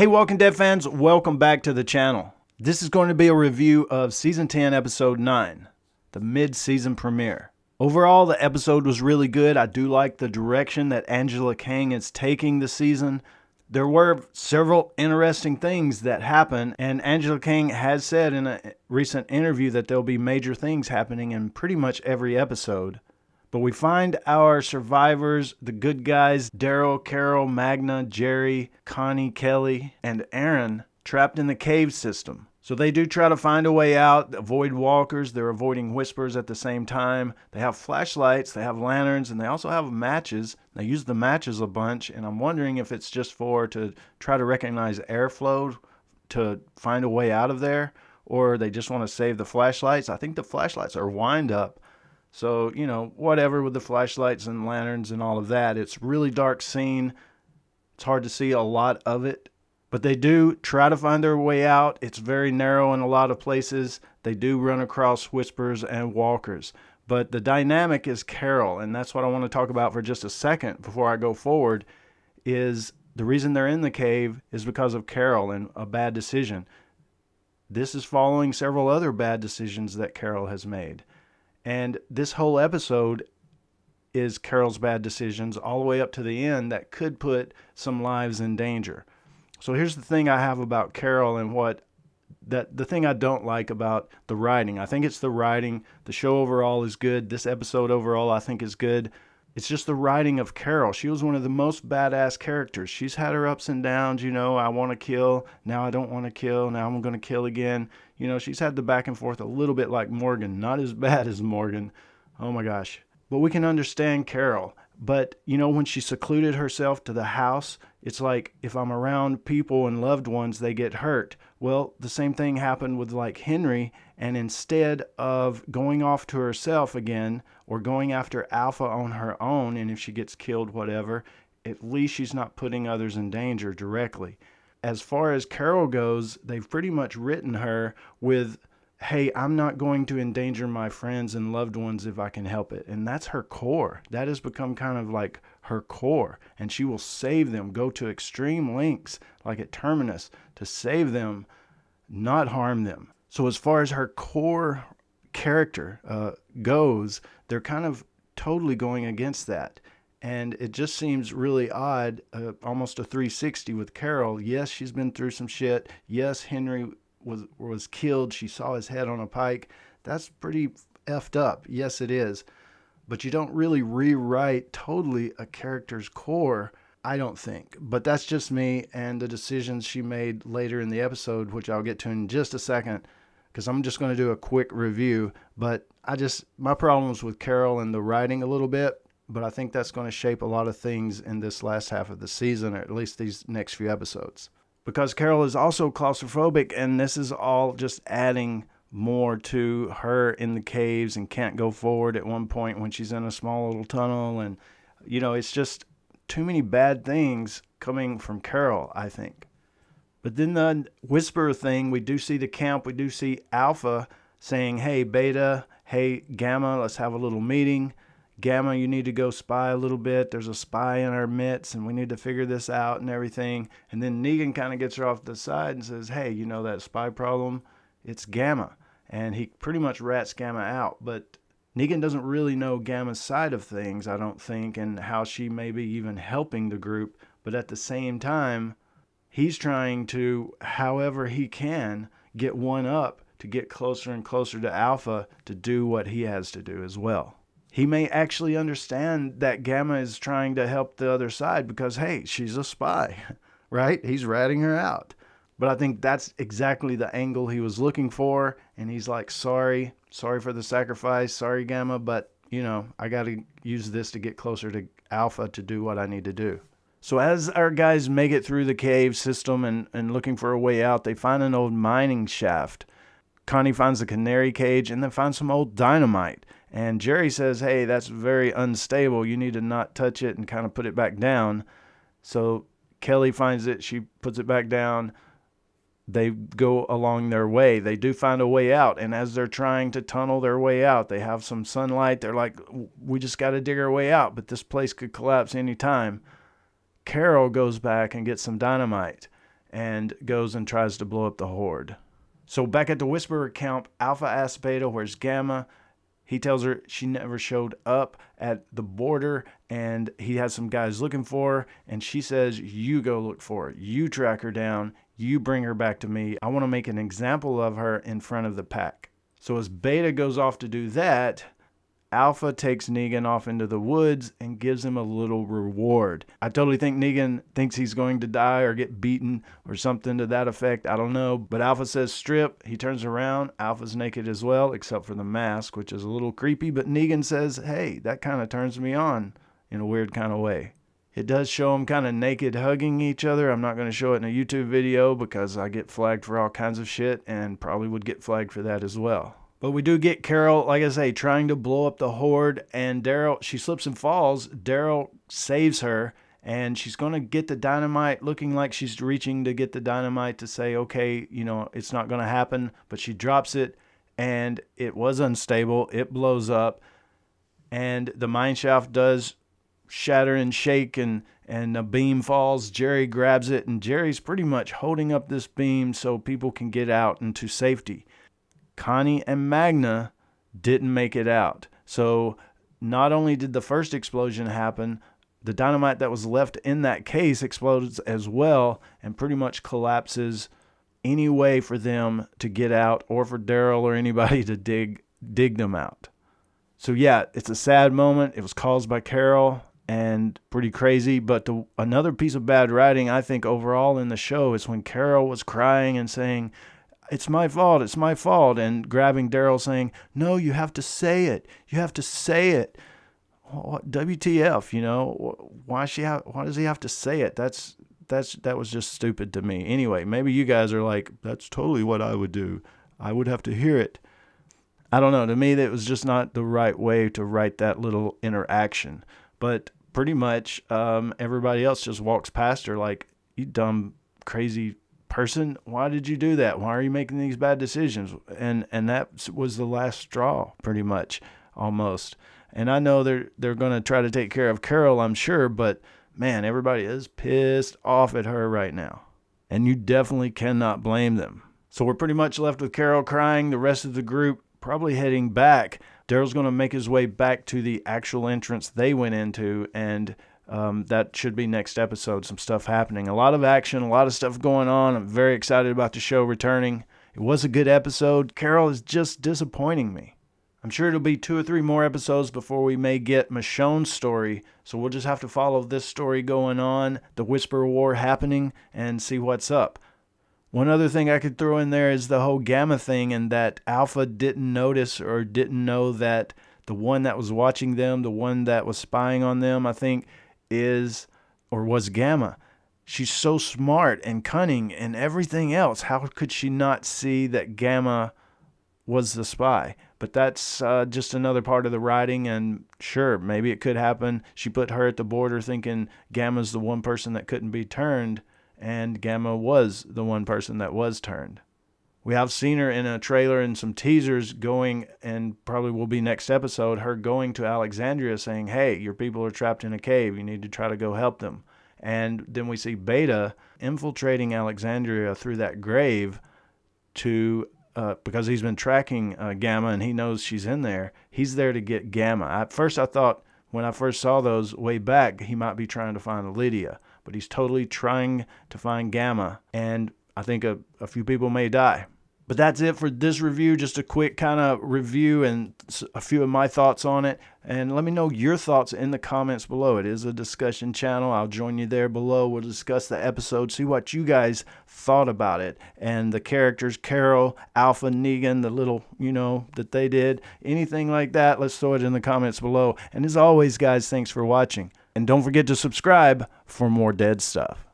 Hey, Walking Dead fans, welcome back to the channel. This is going to be a review of Season 10, Episode 9, the mid-season premiere. Overall, the episode was really good. I do like the direction that Angela Kang is taking the season. There were several interesting things that happen, and Angela Kang has said in a recent interview that there'll be major things happening in pretty much every episode. But we find our survivors, the good guys, Daryl, Carol, Magna, Jerry, Connie, Kelly, and Aaron, trapped in the cave system. So they do try to find a way out, avoid walkers. They're avoiding whispers at the same time. They have flashlights, they have lanterns, and they also have matches. They use the matches a bunch, and I'm wondering if it's just to try to recognize airflow to find a way out of there, or they just want to save the flashlights. I think the flashlights are wind up. So, whatever with the flashlights and lanterns and all of that. It's really dark scene. It's hard to see a lot of it. But they do try to find their way out. It's very narrow in a lot of places. They do run across whispers and walkers. But the dynamic is Carol, and that's what I want to talk about for just a second before I go forward, is the reason they're in the cave is because of Carol and a bad decision. This is following several other bad decisions that Carol has made. And this whole episode is Carole's bad decisions all the way up to the end that could put some lives in danger. So here's the thing I have about Carol and the thing I don't like about the writing. I think it's the writing. The show overall is good. This episode overall I think is good. It's just the writing of Carol. She was one of the most badass characters. She's had her ups and downs, I want to kill, now I don't want to kill, now I'm going to kill again. She's had the back and forth a little bit like Morgan. Not as bad as Morgan. Oh my gosh. But we can understand Carol. But, when she secluded herself to the house, it's like if I'm around people and loved ones, they get hurt. Well, the same thing happened with like Henry, and instead of going off to herself again or going after Alpha on her own, and if she gets killed, whatever, at least she's not putting others in danger directly. As far as Carol goes, they've pretty much written her with, hey, I'm not going to endanger my friends and loved ones if I can help it. And that's her core. That has become kind of like her core. And she will save them, go to extreme lengths, like at Terminus, to save them, not harm them. So as far as her core character goes, they're kind of totally going against that. And it just seems really odd, almost a 360 with Carol. Yes, she's been through some shit. Yes, Henry was killed. She saw his head on a pike. That's pretty effed up. Yes, it is. But you don't really rewrite totally a character's core, I don't think. But that's just me and the decisions she made later in the episode, which I'll get to in just a second, because I'm just going to do a quick review. But my problems with Carol and the writing a little bit, but I think that's going to shape a lot of things in this last half of the season, or at least these next few episodes. Because Carol is also claustrophobic, and this is all just adding more to her in the caves and can't go forward at one point when she's in a small little tunnel. And, it's just too many bad things coming from Carol, I think. But then the whisper thing, we do see the camp. We do see Alpha saying, hey, Beta, hey, Gamma, let's have a little meeting. Gamma, you need to go spy a little bit. There's a spy in our midst, and we need to figure this out and everything. And then Negan kind of gets her off the side and says, hey, that spy problem? It's Gamma. And he pretty much rats Gamma out. But Negan doesn't really know Gamma's side of things, I don't think, and how she may be even helping the group. But at the same time, he's trying to, however he can, get one up to get closer and closer to Alpha to do what he has to do as well. He may actually understand that Gamma is trying to help the other side because, hey, she's a spy, right? He's ratting her out. But I think that's exactly the angle he was looking for. And he's like, sorry for the sacrifice. Sorry, Gamma, but, I got to use this to get closer to Alpha to do what I need to do. So as our guys make it through the cave system and looking for a way out, they find an old mining shaft. Connie finds a canary cage and then finds some old dynamite. And Jerry says, hey, that's very unstable. You need to not touch it and kind of put it back down. So Kelly finds it. She puts it back down. They go along their way. They do find a way out. And as they're trying to tunnel their way out, they have some sunlight. They're like, we just got to dig our way out. But this place could collapse any time. Carol goes back and gets some dynamite. and goes and tries to blow up the Horde. So back at the Whisperer camp, Alpha asks Beta where's Gamma. He tells her she never showed up at the border and he has some guys looking for her. And she says, you go look for her. You track her down. You bring her back to me. I want to make an example of her in front of the pack. So as Beta goes off to do that, Alpha takes Negan off into the woods and gives him a little reward. I totally think Negan thinks he's going to die or get beaten or something to that effect. I don't know. But Alpha says strip. He turns around. Alpha's naked as well, except for the mask, which is a little creepy. But Negan says, hey, that kind of turns me on in a weird kind of way. It does show them kind of naked hugging each other. I'm not going to show it in a YouTube video because I get flagged for all kinds of shit and probably would get flagged for that as well. But we do get Carol, like I say, trying to blow up the Horde, and Daryl, she slips and falls. Daryl saves her, and she's going to get the dynamite, looking like she's reaching to get the dynamite to say, okay, you know, it's not going to happen. But she drops it, and it was unstable. It blows up, and the mine shaft does shatter and shake, and a beam falls. Jerry grabs it, and Jerry's pretty much holding up this beam so people can get out into safety. Connie and Magna didn't make it out. So not only did the first explosion happen, the dynamite that was left in that case explodes as well and pretty much collapses any way for them to get out or for Daryl or anybody to dig them out. So yeah, it's a sad moment. It was caused by Carol and pretty crazy. But another piece of bad writing, I think, overall in the show is when Carol was crying and saying, it's my fault, and grabbing Daryl saying, no, you have to say it. You have to say it. WTF, you know? Why does he have to say it? That was just stupid to me. Anyway, maybe you guys are like, that's totally what I would do. I would have to hear it. I don't know. To me, that was just not the right way to write that little interaction. But pretty much everybody else just walks past her like, you dumb, crazy person, why did you do that? Why are you making these bad decisions? And that was the last straw, pretty much, almost. And I know they're going to try to take care of Carol, I'm sure, but man, everybody is pissed off at her right now. And you definitely cannot blame them. So we're pretty much left with Carol crying, the rest of the group probably heading back. Daryl's going to make his way back to the actual entrance they went into, and that should be next episode. Some stuff happening. A lot of action, a lot of stuff going on. I'm very excited about the show returning. It was a good episode. Carol is just disappointing me. I'm sure it'll be 2 or 3 more episodes before we may get Michonne's story. So we'll just have to follow this story going on, the Whisper War happening, and see what's up. One other thing I could throw in there is the whole Gamma thing, and that Alpha didn't notice or didn't know that the one that was watching them, the one that was spying on them, I think, was Gamma. She's so smart and cunning and everything else. How could she not see that Gamma was the spy? But that's just another part of the writing, and sure, maybe it could happen. She put her at the border thinking Gamma's the one person that couldn't be turned, and Gamma was the one person that was turned. We have seen her in a trailer and some teasers going, and probably will be next episode, her going to Alexandria saying, hey, your people are trapped in a cave. You need to try to go help them. And then we see Beta infiltrating Alexandria through that grave to, because he's been tracking Gamma and he knows she's in there. He's there to get Gamma. At first I thought, when I first saw those way back, he might be trying to find Lydia. But he's totally trying to find Gamma, and I think a few people may die. But that's it for this review. Just a quick kind of review and a few of my thoughts on it. And let me know your thoughts in the comments below. It is a discussion channel. I'll join you there below. We'll discuss the episode, see what you guys thought about it. And the characters, Carol, Alpha, Negan, the little, that they did. Anything like that, let's throw it in the comments below. And as always, guys, thanks for watching. And don't forget to subscribe for more dead stuff.